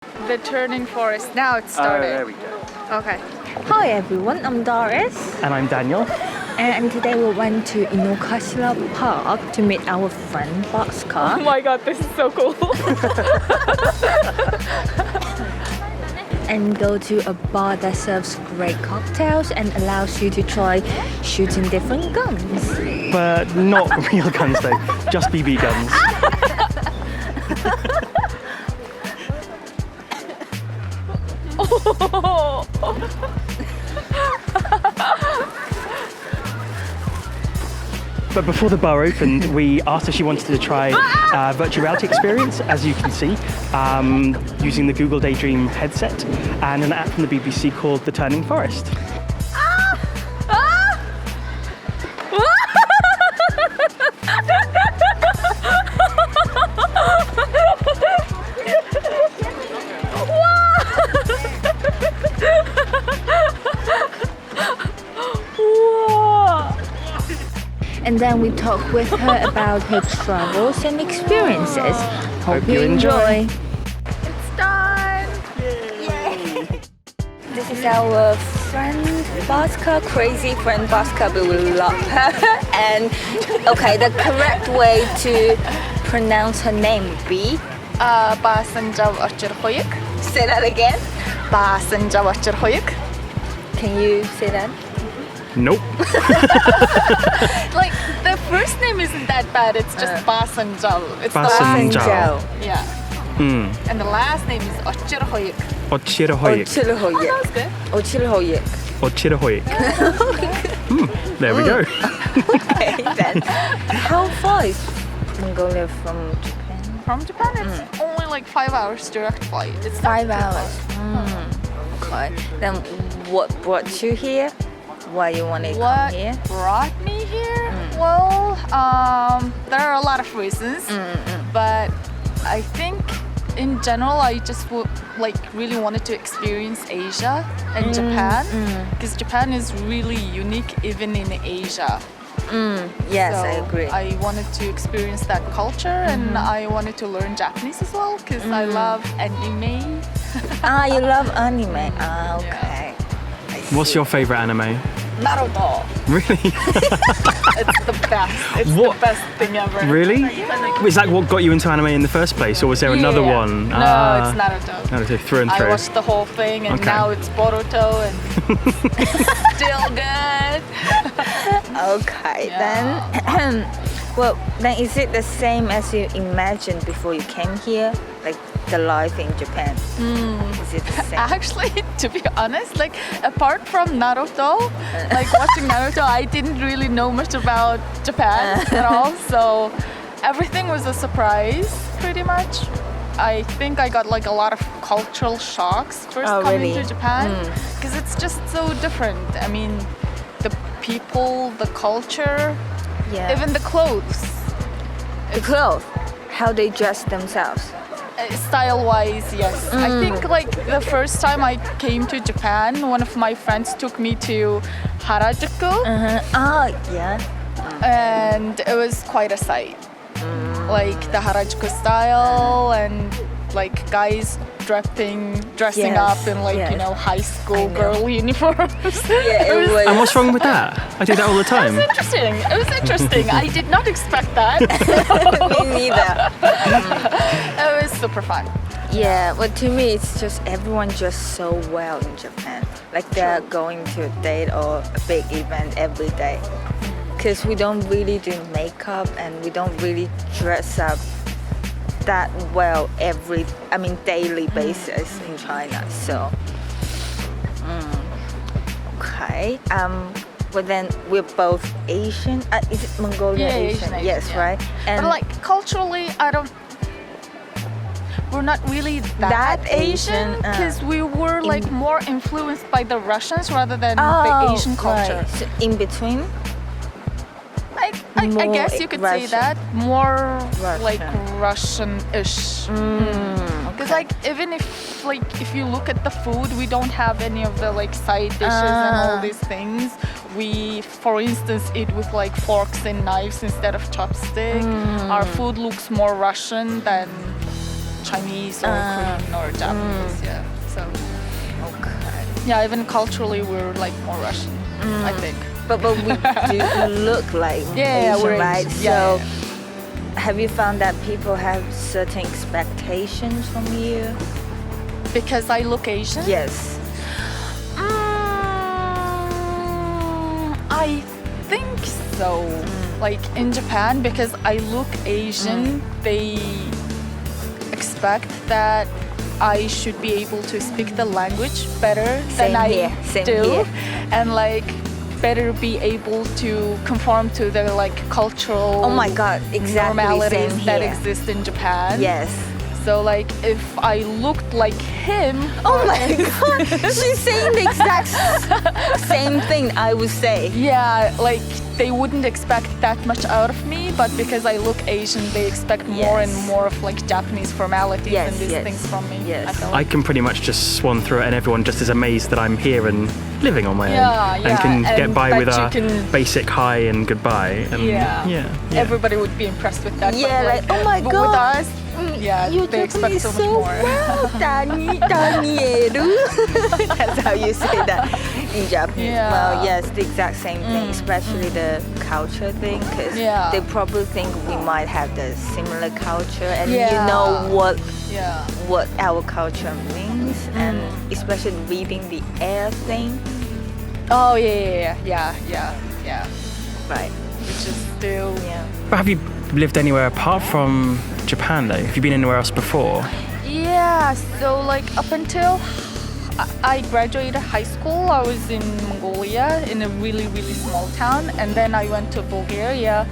The turning forest. Now it's started. There we go. Okay. Hi everyone, I'm Doris, And I'm Daniel. and today we went to Inokashira Park to meet our friend Baska. Oh my god, this is so cool. And go to a bar that serves great cocktails and allows you to try shooting different guns. But not real guns though, just BB guns. But before the bar opened, we asked if she wanted to try virtual reality experience, as you can see, using the Google Daydream headset and an app from the BBC called The Turning Forest. And then we talk with her about her travels and experiences. Hope you enjoy. It's done. Yay. This is our friend Baska, crazy friend Baska, but we love her. And okay, the correct way to pronounce her name would be Basanjav Achirhoyuk. say that again. Basanjav Achirhoyuk. Can you say that? Nope. Like the first name isn't that bad. It's just Basanjav. It's the Basanjav. last. Yeah. And the last name is Achirhoyuk. Ochirahoyik. Ochilhoyek. That was good. Ochilhoyek. Ochirahoyik. There we go. Okay then. How far is Mongolia from Japan? From Japan, it's only like 5 hours direct flight. It's 5 hours. Okay. Then what brought you here? Why you want to What come here? brought me here? Well, there are a lot of reasons, but I think in general I just really wanted to experience Asia and Japan, because Japan is really unique even in Asia. Yes, So I agree. I wanted to experience that culture, and I wanted to learn Japanese as well because I love anime. You love anime. Okay. What's your favorite anime? Naruto. Really? It's the best. It's What? the best thing ever. Really? Is that what got you into anime in the first place, or was there another Yeah. one? No, it's Naruto. Naruto through and I through. watched the whole thing, and Okay. now it's Boruto, and still good. Okay, Yeah. then. Well, then is it the same as you imagined before you came here? Like the life in Japan? Is it the same? Actually, to be honest, like apart from Naruto, like watching Naruto, I didn't really know much about Japan at all. So everything was a surprise, pretty much. I think I got like a lot of cultural shocks first coming really? to Japan, because it's just so different. I mean, the people, the culture, Yeah. even the clothes. The clothes, how they dress themselves. Style-wise, yes. I think like the first time I came to Japan, one of my friends took me to Harajuku, Yeah. and it was quite a sight. Like the Harajuku style, and like guys dressing Yes, up in like yes. high school I know. girl uniforms. Yeah, it was. And what's wrong with that? I do that all the time. It was interesting. It was interesting. I did not expect that. Me neither. It was super fun. Yeah, but to me, it's just everyone dressed so well in Japan. Like they're going to a date or a big event every day. Because we don't really do makeup and we don't really dress up that well daily basis in China. So, okay. But then we're both Asian. Is it Mongolia Yeah, Asian? Asian, Yes, yeah. right. And But like culturally, we're not really that Asian, because we were like more influenced by the Russians rather than the Asian culture. Right. So in between. I More guess you could say Russian. that, more like Russian. Russian-ish. Because like even if you look at the food, we don't have any of the like side dishes and all these things. We, for instance, eat with like forks and knives instead of chopstick. Our food looks more Russian than Chinese or Korean or Japanese. Yeah. So Okay. yeah, even culturally we're like more Russian, I think. But we do look like Yeah, Asian, we're right? Asian. So Yeah. have you found that people have certain expectations from you? Because I look Asian. Yes. I think so. Like in Japan, because I look Asian, they expect that I should be able to speak the language better Same than I here, same do, here. and like better be able to conform to the like cultural Oh my God, exactly normalities same that here. exist in Japan. Yes. So like if I looked like him, Oh my God, she's saying the exact same thing I would say. yeah, like they wouldn't expect that much out of me, but because I look Asian, they expect more and Yes. more of like Japanese formalities Yes, and these yes, things from me. yes. I feel I like. can pretty much just swan through it, and everyone just is amazed that I'm here and living on my Yeah, own, and yeah, can get and by that with you a can- basic hi and goodbye. And Yeah. yeah. Everybody would be impressed with that. Yeah, but, like, oh my but God. with us, yeah, Your they expect Japanese so much so more. well, Danieru. That's how you say that in Japanese. Yeah. Well, yes, the exact same thing, especially the culture thing, because Yeah. they probably think we might have the similar culture, and you Yeah. know Yeah. what our culture means, and especially reading the air thing, Oh yeah. right? Which is still Yeah. But have you lived anywhere apart from Japan though? Have you been anywhere else before? Yeah, so like up until I graduated high school, I was in Mongolia in a really, really small town, and then I went to Bulgaria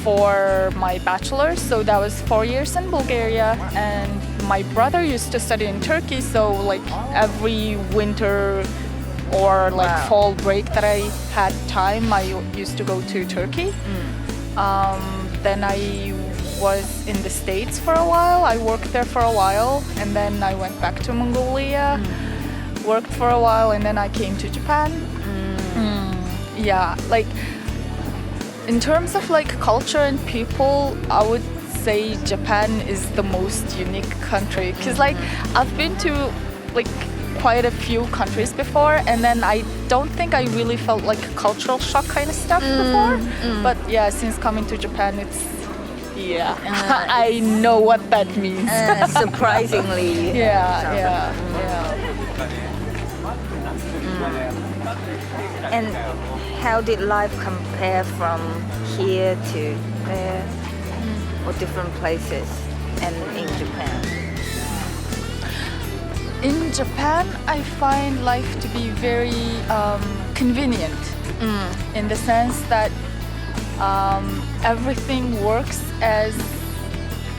for my bachelor's. So that was 4 years in Bulgaria, and my brother used to study in Turkey, so like every winter or like Wow. fall break that I had time, I used to go to Turkey. Then I was in the States for a while. I worked there for a while, and then I went back to Mongolia, worked for a while, and then I came to Japan. Yeah, like in terms of like culture and people, I would say Japan is the most unique country, because like I've been to like quite a few countries before, and then I don't think I really felt like cultural shock kind of stuff before. But yeah, since coming to Japan, it's I know what that means. Surprisingly. Yeah. And how did life compare from here to there, or different places, and in Japan? In Japan, I find life to be very convenient in the sense that everything works as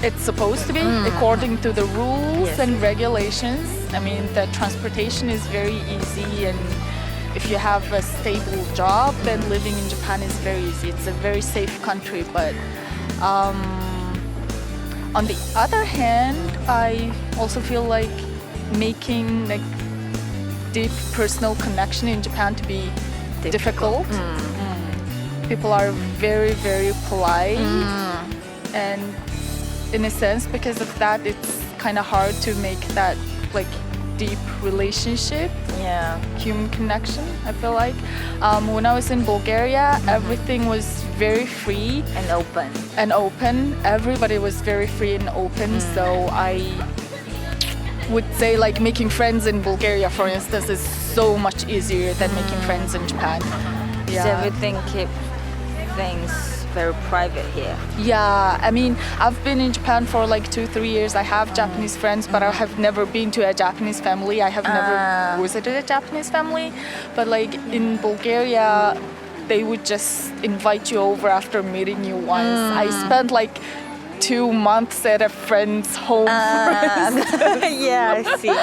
it's supposed to be according to the rules Yes. and regulations. I mean, the transportation is very easy, and if you have a stable job, then living in Japan is very easy. It's a very safe country, but on the other hand, I also feel like making like deep personal connection in Japan to be difficult. People are very, very polite, and in a sense, because of that, it's kind of hard to make that like deep relationship, Yeah. human connection. I feel like when I was in Bulgaria, everything was very free And open. and open. Everybody was very free and open, so I would say like making friends in Bulgaria, for instance, is so much easier than making friends in Japan. So everything keep things very private here. Yeah, I mean, I've been in Japan for like 2-3 years. I have Japanese friends, but I have never been to a Japanese family. I have never visited a Japanese family. But like in Bulgaria, they would just invite you over after meeting you once. I spent like 2 months at a friend's home. Yeah, I see.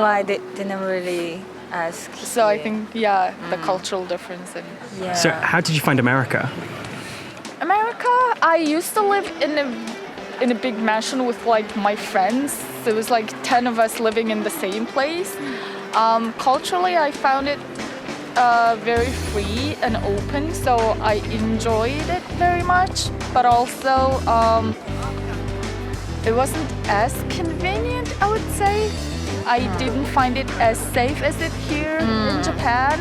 Why they didn't really ask? So I you? think, the cultural difference. And Yeah. So how did you find America? America, I used to live in a big mansion with like my friends. There was like 10 of us living in the same place. Culturally, I found it very free and open, so I enjoyed it very much. But also, it wasn't as convenient, I would say. I didn't find it as safe as it here in Japan.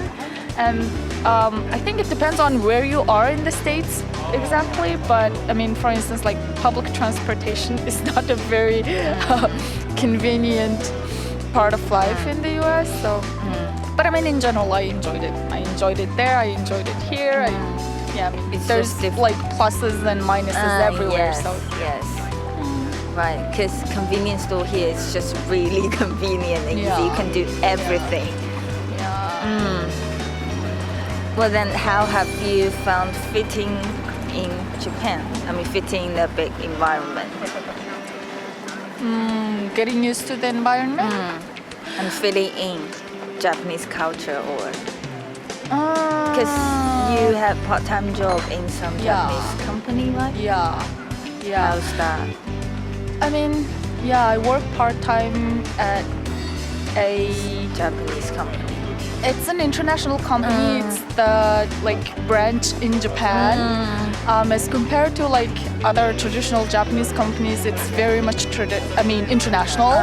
And I think it depends on where you are in the States exactly. But I mean, for instance, like public transportation is not a very convenient part of life in the US. So, but I mean, in general, I enjoyed it. I enjoyed it there. I enjoyed it here. There's like pluses and minuses everywhere. Yes, so yes. Right, because convenience store here is just really convenient and easy. You can do everything. Well, then how have you found fitting in Japan? I mean, fitting in a big environment. Getting used to the environment. And fitting in Japanese culture, or because you have part-time job in some Japanese company, right? Yeah. How's that? I mean, I work part-time at a Japanese company. It's an international company. It's the like branch in Japan. As compared to like other traditional Japanese companies, it's very much international.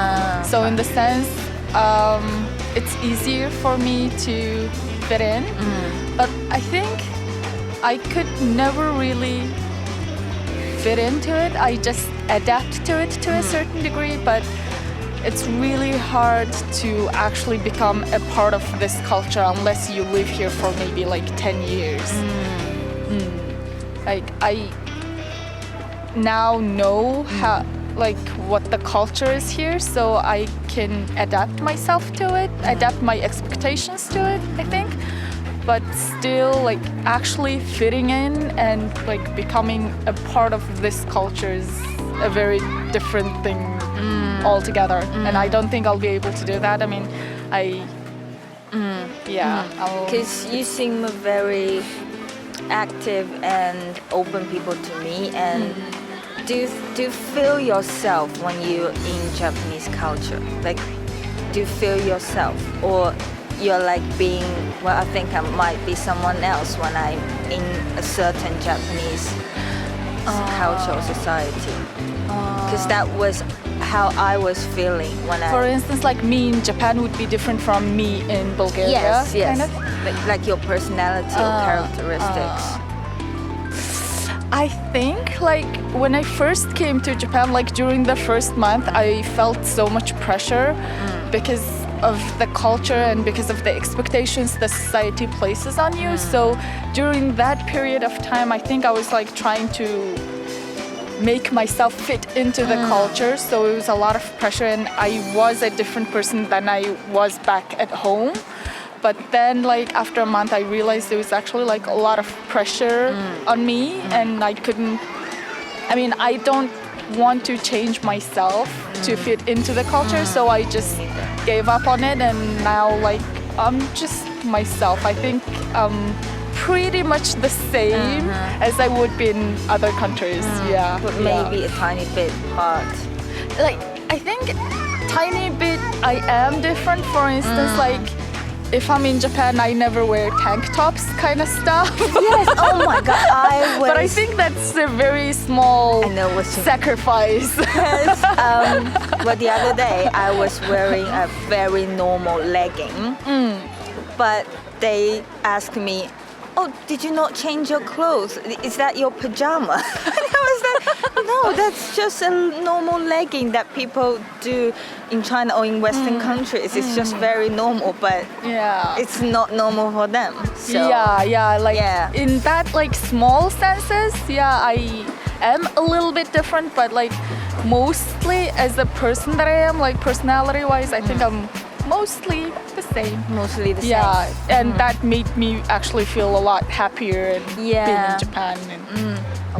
So in the sense, it's easier for me to fit in. But I think I could never really fit into it. I just adapt to it to a certain degree, but it's really hard to actually become a part of this culture unless you live here for maybe like 10 years. Like I now know how what the culture is here, so I can adapt myself to it, adapt my expectations to it, I think. But still, like actually fitting in and like becoming a part of this culture is a very different thing altogether. And I don't think I'll be able to do that. I mean, Because you seem a very active and open people to me, and do you feel yourself when you're in Japanese culture? Like, do you feel yourself, or you're like being, well, I think I might be someone else when I'm in a certain Japanese cultural society? Because that was how I was feeling when for instance, like me in Japan would be different from me in Bulgaria. Yes. Kind of. Like your personality or characteristics. I think like when I first came to Japan, like during the first month, I felt so much pressure because of the culture and because of the expectations the society places on you. So during that period of time, I think I was like trying to make myself fit into the culture. So it was a lot of pressure, and I was a different person than I was back at home. But then like after a month, I realized there was actually like a lot of pressure on me, and I don't want to change myself to fit into the culture, so I just gave up on it, and now like I'm just myself. I think pretty much the same as I would be in other countries. But maybe a tiny bit hard. Like I think tiny bit I am different. For instance, like if I'm in Japan, I never wear tank tops kind of stuff. Yes, oh my god, But I think that's a very small sacrifice. Yes. Well, the other day I was wearing a very normal legging, but they asked me, "Oh, did you not change your clothes? Is that your pajama?" And I was like, "No, that's just a normal legging that people do in China or in Western countries. It's just very normal, but it's not normal for them." So, in that like small senses, I am a little bit different, but like mostly as a person that I am, like personality-wise, I think I'm mostly the same. Mostly the same. Yeah, and that made me actually feel a lot happier and being in Japan.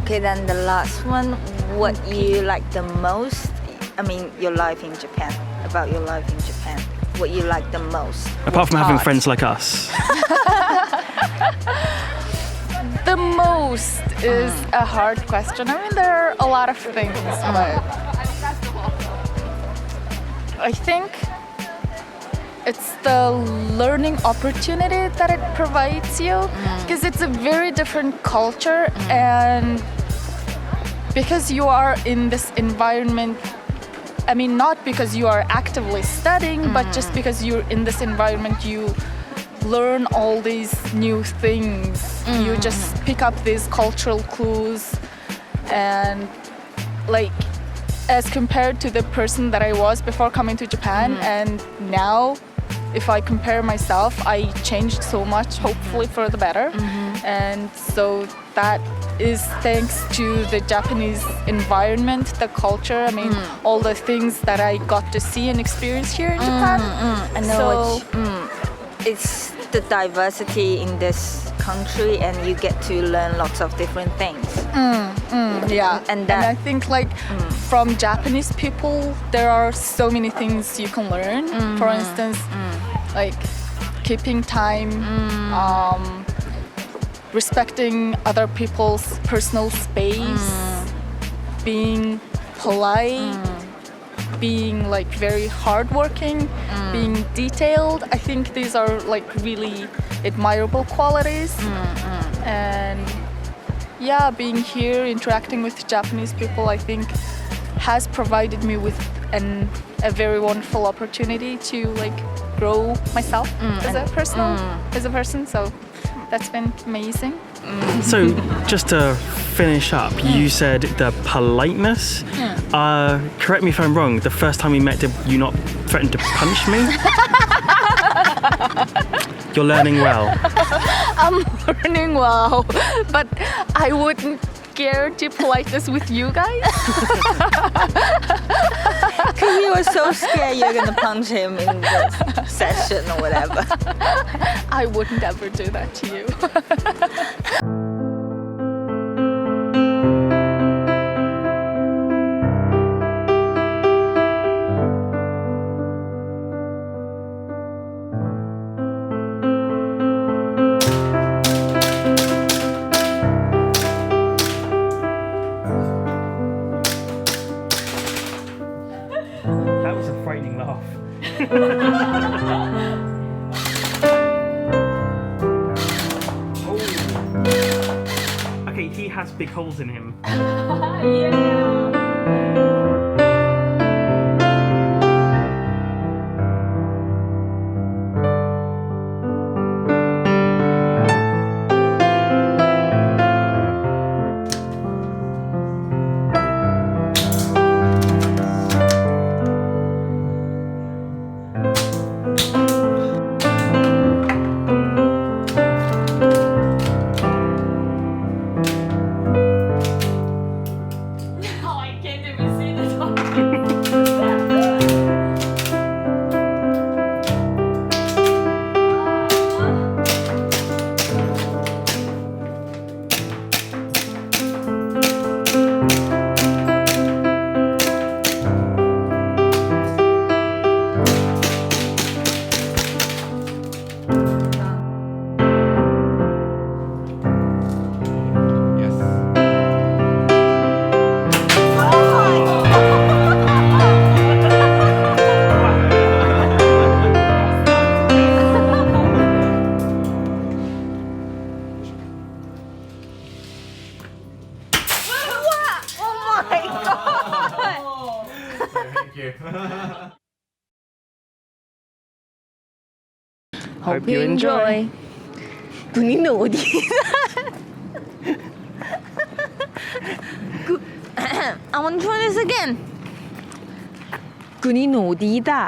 Okay, then the last one, what you like the most? I mean, your life in Japan. About your life in Japan. What you like the most? Apart from having friends like us. The most is a hard question. I mean, there are a lot of things, but I think it's the learning opportunity that it provides you, because it's a very different culture, and because you are in this environment, I mean, not because you are actively studying, but just because you're in this environment, you learn all these new things. You just pick up these cultural clues, and like, as compared to the person that I was before coming to Japan, and now, if I compare myself, I changed so much, hopefully for the better. And so that is thanks to the Japanese environment, the culture, I mean, all the things that I got to see and experience here in Japan. I know it's the diversity in this country, and you get to learn lots of different things. Yeah, And I that think like from Japanese people, there are so many things you can learn. For instance, like keeping time, respecting other people's personal space, being polite, being like very hardworking, being detailed. I think these are like really admirable qualities. And yeah, being here, interacting with Japanese people, I think has provided me with a very wonderful opportunity to like grow myself as a person. So that's been amazing. So, just to finish up, you said the politeness. Correct me if I'm wrong. The first time we met, did you not threaten to punch me? You're learning well. I'm learning well, but I wouldn't care to politeness with you guys. because you were so scared you're gonna punch him in the session or whatever. I wouldn't ever do that to you. That was a frightening laugh. Oh. Okay, he has big holes in him. Hope you enjoy. กูนี่หนูดี I want to try this again. กูนี่หนูดีด่ะ